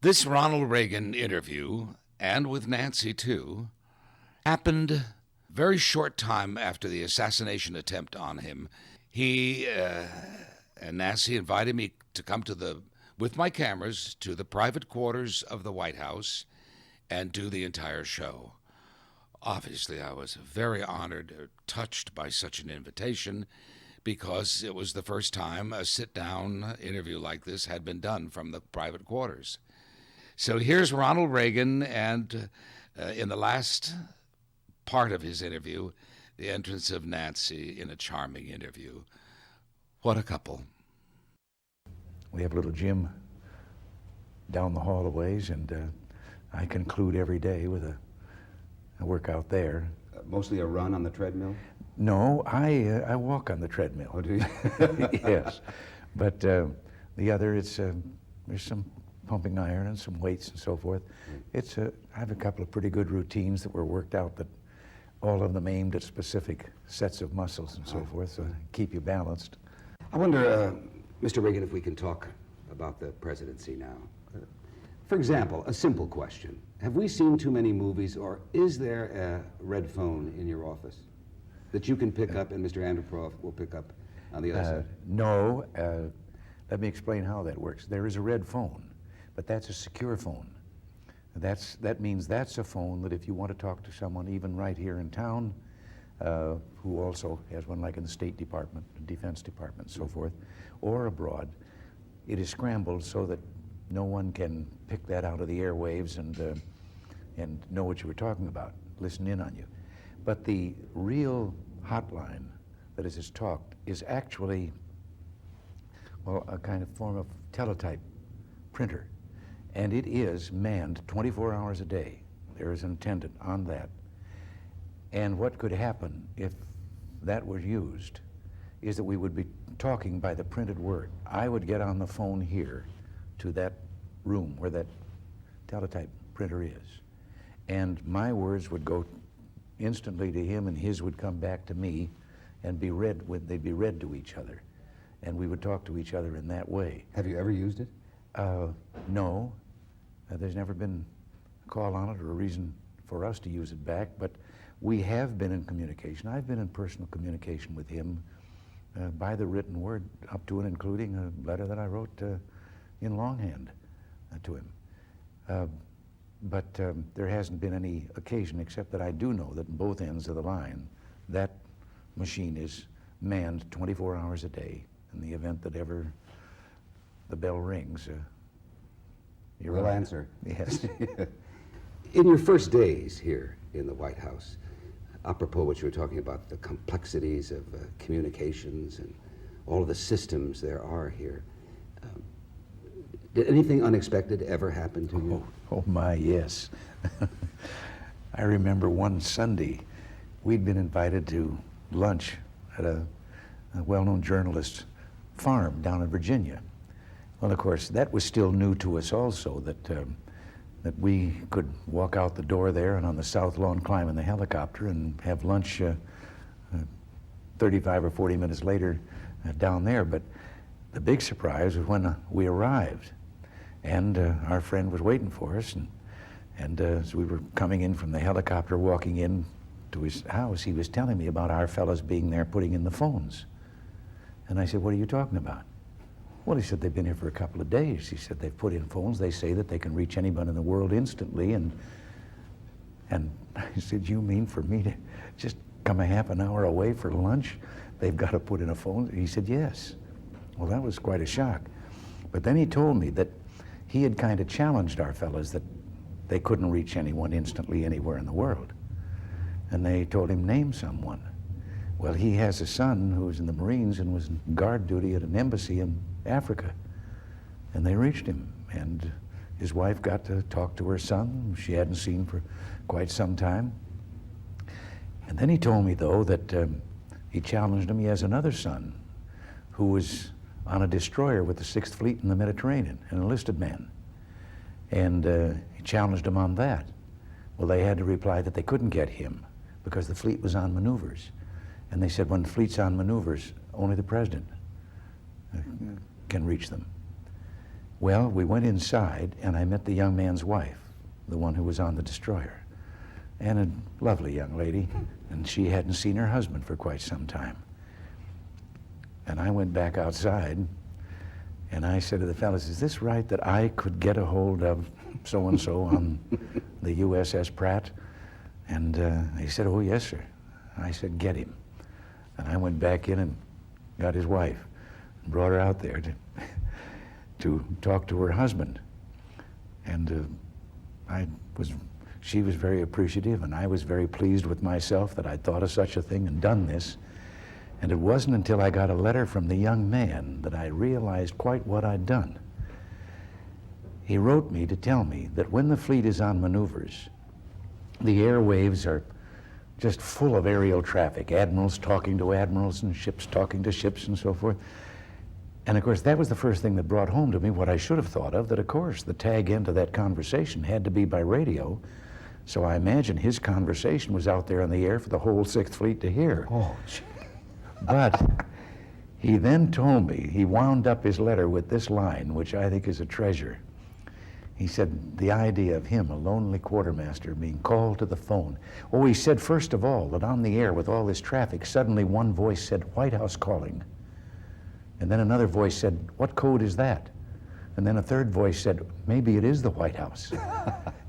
This Ronald Reagan interview, and with Nancy too, happened very short time after the assassination attempt on him. He and Nancy invited me to come with my cameras to the private quarters of the White House and do the entire show. Obviously, I was very honored, touched by such an invitation, because it was the first time a sit-down interview like this had been done from the private quarters. So here's Ronald Reagan, and in the last part of his interview, the entrance of Nancy in a charming interview. What a couple. We have a little gym down the hall a ways, and I conclude every day with a workout there. Mostly a run on the treadmill? No, I walk on the treadmill. Oh, do you? Yes, but the other, there's some pumping iron and some weights and so forth. I have a couple of pretty good routines that were worked out, that all of them aimed at specific sets of muscles and so forth, so keep you balanced. I wonder, Mr. Reagan, if we can talk about the presidency now. For example, a simple question. Have we seen too many movies, or is there a red phone in your office that you can pick up and Mr. Andropov will pick up on the other side? No. Let me explain how that works. There is a red phone, but that's a secure phone. That means that's a phone that if you want to talk to someone, even right here in town, who also has one like in the State Department, the Defense Department, and so forth, or abroad, it is scrambled so that no one can pick that out of the airwaves and know what you were talking about, listen in on you. But the real hotline that is talked is actually, well, a kind of form of teletype printer. And it is manned 24 hours a day. There is an attendant on that. And what could happen if that were used is that we would be talking by the printed word. I would get on the phone here to that room where that teletype printer is, and my words would go instantly to him, and his would come back to me and be read. They'd be read to each other, and we would talk to each other in that way. Have you ever used it? No. There's never been a call on it or a reason for us to use it back, but we have been in communication. I've been in personal communication with him by the written word, up to and including a letter that I wrote in longhand to him. But there hasn't been any occasion, except that I do know that in both ends of the line, that machine is manned 24 hours a day. In the event that ever the bell rings, We'll answer. Yes. In your first days here in the White House, apropos what you were talking about, the complexities of communications and all of the systems there are here, did anything unexpected ever happen to you? Oh my, yes. I remember one Sunday, we'd been invited to lunch at a well-known journalist's farm down in Virginia. Well, of course, that was still new to us also, that we could walk out the door there and on the south lawn climb in the helicopter and have lunch 35 or 40 minutes later down there. But the big surprise was when we arrived, and our friend was waiting for us, and as we were coming in from the helicopter, walking in to his house, he was telling me about our fellows being there putting in the phones. And I said, "What are you talking about?" Well, he said, "They've been here for a couple of days." He said, "They've put in phones. They say that they can reach anyone in the world instantly." And I said, "You mean for me to just come a half an hour away for lunch? They've got to put in a phone?" He said, "Yes." Well, that was quite a shock. But then he told me that he had kind of challenged our fellows that they couldn't reach anyone instantly anywhere in the world. And they told him, "Name someone." Well, he has a son who was in the Marines and was in guard duty at an embassy in Africa. And they reached him, and his wife got to talk to her son, who she hadn't seen for quite some time. And then he told me, though, that he challenged him. He has another son who was on a destroyer with the 6th Fleet in the Mediterranean, an enlisted man. And he challenged him on that. Well, they had to reply that they couldn't get him because the fleet was on maneuvers. And they said, when the fleet's on maneuvers, only the president can reach them. Well, we went inside, and I met the young man's wife, the one who was on the destroyer, and a lovely young lady, and she hadn't seen her husband for quite some time. And I went back outside, and I said to the fellas, is this right that I could get a hold of so-and-so on the USS Pratt? And they said, oh, yes, sir. I said, get him. And I went back in and got his wife and brought her out there to talk to her husband. And she was very appreciative, and I was very pleased with myself that I'd thought of such a thing and done this. And it wasn't until I got a letter from the young man that I realized quite what I'd done. He wrote me to tell me that when the fleet is on maneuvers, the airwaves are just full of aerial traffic, admirals talking to admirals and ships talking to ships and so forth. And of course, that was the first thing that brought home to me what I should have thought of, that of course the tag end to that conversation had to be by radio. So I imagine his conversation was out there on the air for the whole Sixth Fleet to hear. Oh, gee. But he then told me, he wound up his letter with this line, which I think is a treasure. He said, the idea of him, a lonely quartermaster, being called to the phone. Oh, he said, first of all, that on the air with all this traffic, suddenly one voice said, White House calling. And then another voice said, what code is that? And then a third voice said, maybe it is the White House.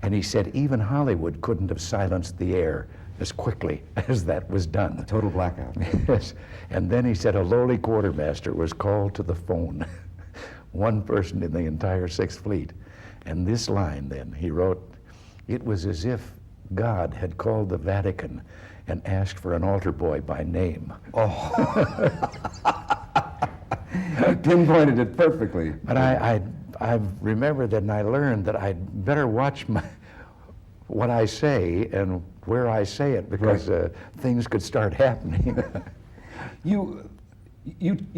And he said, even Hollywood couldn't have silenced the air as quickly as that was done. A total blackout. Yes. And then he said a lowly quartermaster was called to the phone. One person in the entire Sixth Fleet. And this line then, he wrote, it was as if God had called the Vatican and asked for an altar boy by name. Oh. You pinpointed it perfectly. But I remembered that, and I learned that I'd better watch what I say and where I say it, because right. Things could start happening. You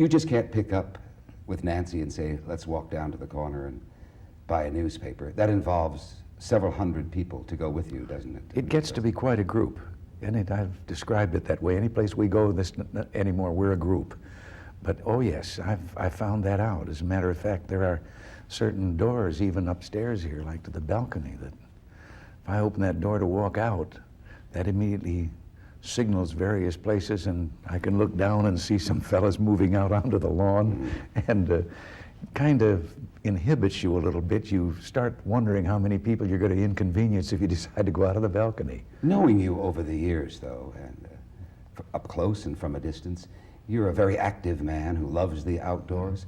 just can't pick up with Nancy and say, let's walk down to the corner and buy a newspaper. That involves several hundred people to go with you, doesn't it? It gets to be quite a group, and I've described it that way. Any place we go anymore, we're a group. But oh yes, I've found that out. As a matter of fact, there are certain doors even upstairs here, like to the balcony, that if I open that door to walk out, that immediately signals various places, and I can look down and see some fellas moving out onto the lawn, and kind of inhibits you a little bit. You start wondering how many people you're going to inconvenience if you decide to go out of the balcony. Knowing you over the years, though, and up close and from a distance, you're a very active man who loves the outdoors.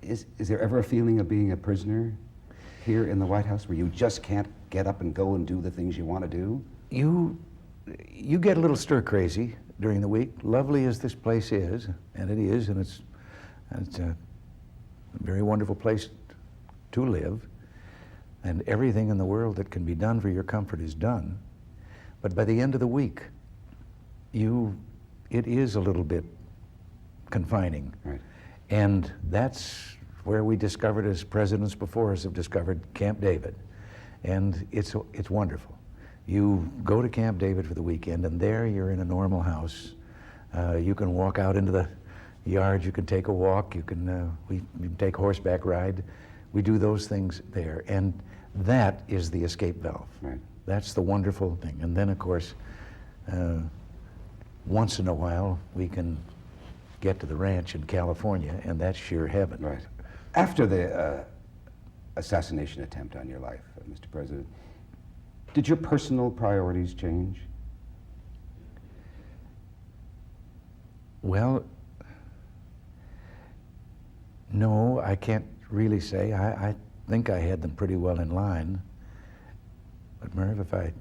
Is there ever a feeling of being a prisoner here in the White House where you just can't get up and go and do the things you want to do? You get a little stir crazy during the week. Lovely as this place is, and it is, and it's a very wonderful place to live, and everything in the world that can be done for your comfort is done. But by the end of the week, it is a little bit confining. Right. And that's where we discovered, as presidents before us have discovered, Camp David. And it's wonderful. You go to Camp David for the weekend, and there you're in a normal house. You can walk out into the yard, you can take a walk, you can take horseback ride. We do those things there, and that is the escape valve. Right. That's the wonderful thing. And then, of course, once in a while, we can get to the ranch in California, and that's sheer heaven. Right. After the assassination attempt on your life, Mr. President, did your personal priorities change? Well, no, I can't really say. I think I had them pretty well in line. But Merv, if I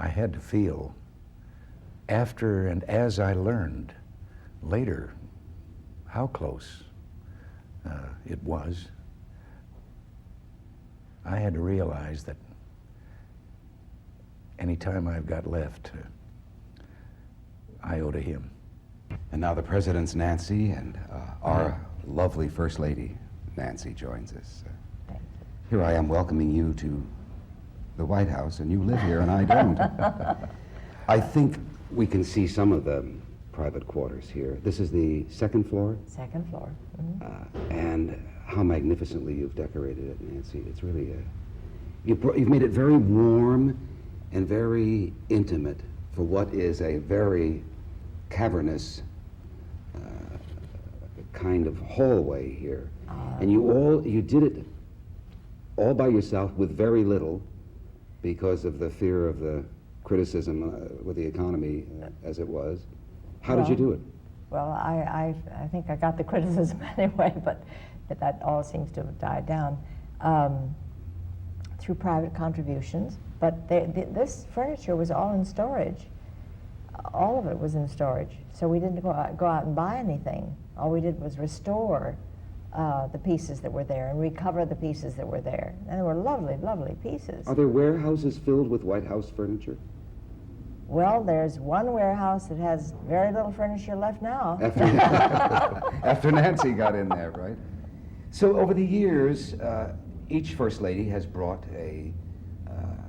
had to feel, after and as I learned later how close it was, I had to realize that any time I've got left, I owe to him. And now the President's Nancy and our lovely First Lady, Nancy, joins us. Here I am welcoming you to the White House, and you live here and I don't. I think we can see some of the private quarters here. This is the second floor? Second floor. Mm-hmm. And how magnificently you've decorated it, Nancy. It's really you've made it very warm and very intimate for what is a very cavernous kind of hallway here. And you did it all by yourself with very little because of the fear of the criticism with the economy as it was. How did you do it? Well, I think I got the criticism anyway, but that all seems to have died down through private contributions. But this furniture was all in storage. All of it was in storage. So we didn't go out and buy anything. All we did was restore the pieces that were there and recover the pieces that were there. And they were lovely, lovely pieces. Are there warehouses filled with White House furniture? Well, there's one warehouse that has very little furniture left now. After Nancy got in there, right? So over the years, each First Lady has brought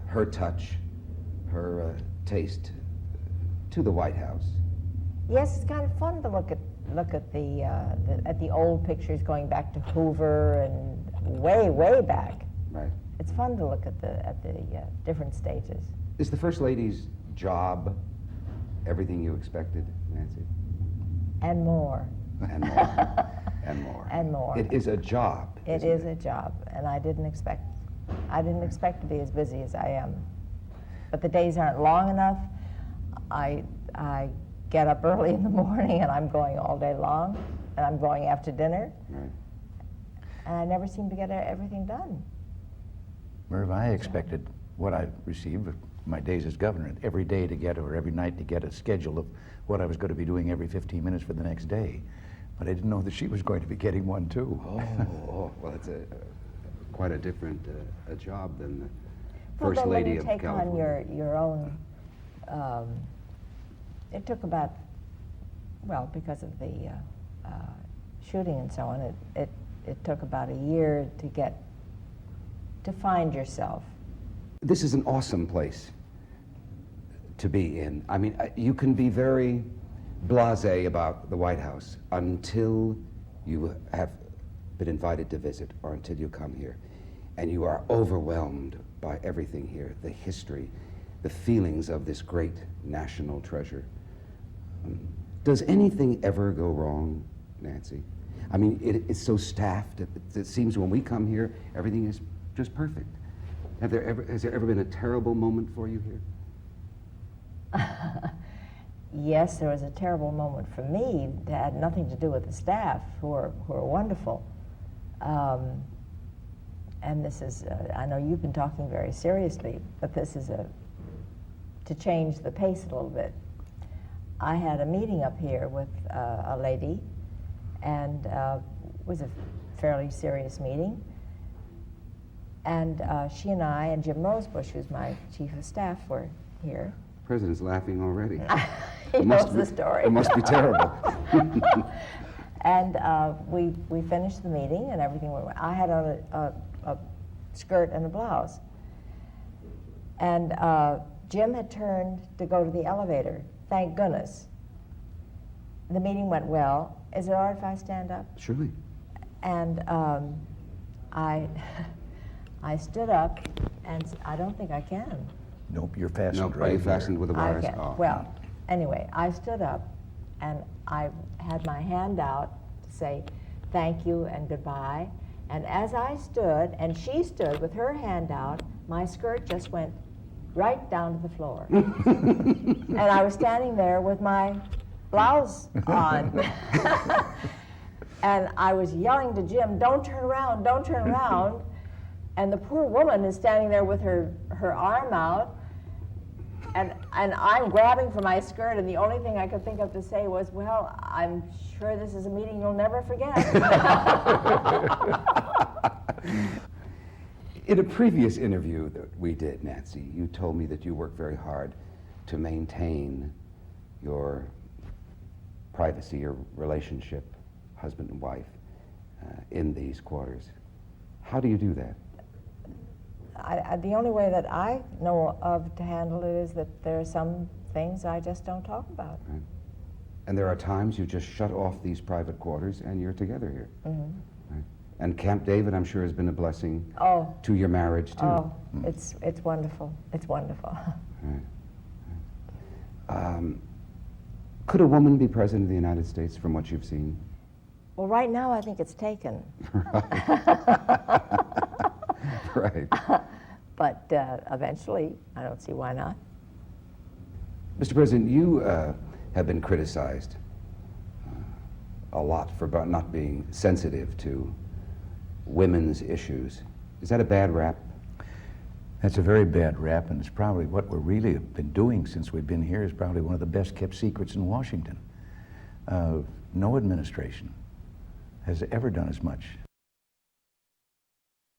her touch, her taste to the White House. Yes, it's kind of fun to look at the old pictures going back to Hoover and way back. Right. It's fun to look at the different stages. Is the First Lady's job everything you expected, Nancy? And more. And more. And more. And more. It is a job. It is a job, and I didn't expect to be as busy as I am. But the days aren't long enough. I get up early in the morning and I'm going all day long, and I'm going after dinner. Right. And I never seem to get everything done. Merv, I expected what I received my days as governor, every day to get, or every night to get a schedule of what I was going to be doing every 15 minutes for the next day. But I didn't know that she was going to be getting one too. Oh, well, it's quite a different a job than the Well, First then Lady when you of take California. on your own, it took about, well, because of the shooting and so on, it took about a year to find yourself. This is an awesome place to be in. I mean, you can be very blasé about the White House until you have been invited to visit or until you come here. And you are overwhelmed by everything here, the history, the feelings of this great national treasure. Does anything ever go wrong, Nancy? I mean, it's so staffed. It seems when we come here, everything is just perfect. Has there ever been a terrible moment for you here? Yes, there was a terrible moment for me that had nothing to do with the staff, who are wonderful. And this is, I know you've been talking very seriously, but this is to change the pace a little bit. I had a meeting up here with a lady, and it was a fairly serious meeting. And she and I and Jim Rosebush, who's my chief of staff, were here. The President's laughing already. He knows the story. It must be terrible. And we finished the meeting and everything went well. I had on a skirt and a blouse. And Jim had turned to go to the elevator. Thank goodness. The meeting went well. Is it all right if I stand up? Surely. And I stood up, and I don't think I can. Nope, you're fastened No, right are you there. fastened with the I wires? can. Oh. Well, anyway, I stood up, and I had my hand out to say thank you and goodbye. And as I stood, and she stood with her hand out, my skirt just went right down to the floor. And I was standing there with my blouse on. And I was yelling to Jim, don't turn around, don't turn around. And the poor woman is standing there with her arm out, and I'm grabbing for my skirt, and the only thing I could think of to say was, well, I'm sure this is a meeting you'll never forget. In a previous interview that we did, Nancy, you told me that you worked very hard to maintain your privacy, your relationship, husband and wife, in these quarters. How do you do that? The only way that I know of to handle it is that there are some things I just don't talk about. Right. And there are times you just shut off these private quarters and you're together here. Mm-hmm. Right. And Camp David, I'm sure, has been a blessing Oh, to your marriage, too. oh, it's wonderful. It's wonderful. Could a woman be president of the United States from what you've seen? Well, right now I think it's taken. Right. But eventually, I don't see why not. Mr. President, you have been criticized a lot for not being sensitive to women's issues. Is that a bad rap? That's a very bad rap, and it's probably what we're really have been doing since we've been here is probably one of the best kept secrets in Washington. No administration has ever done as much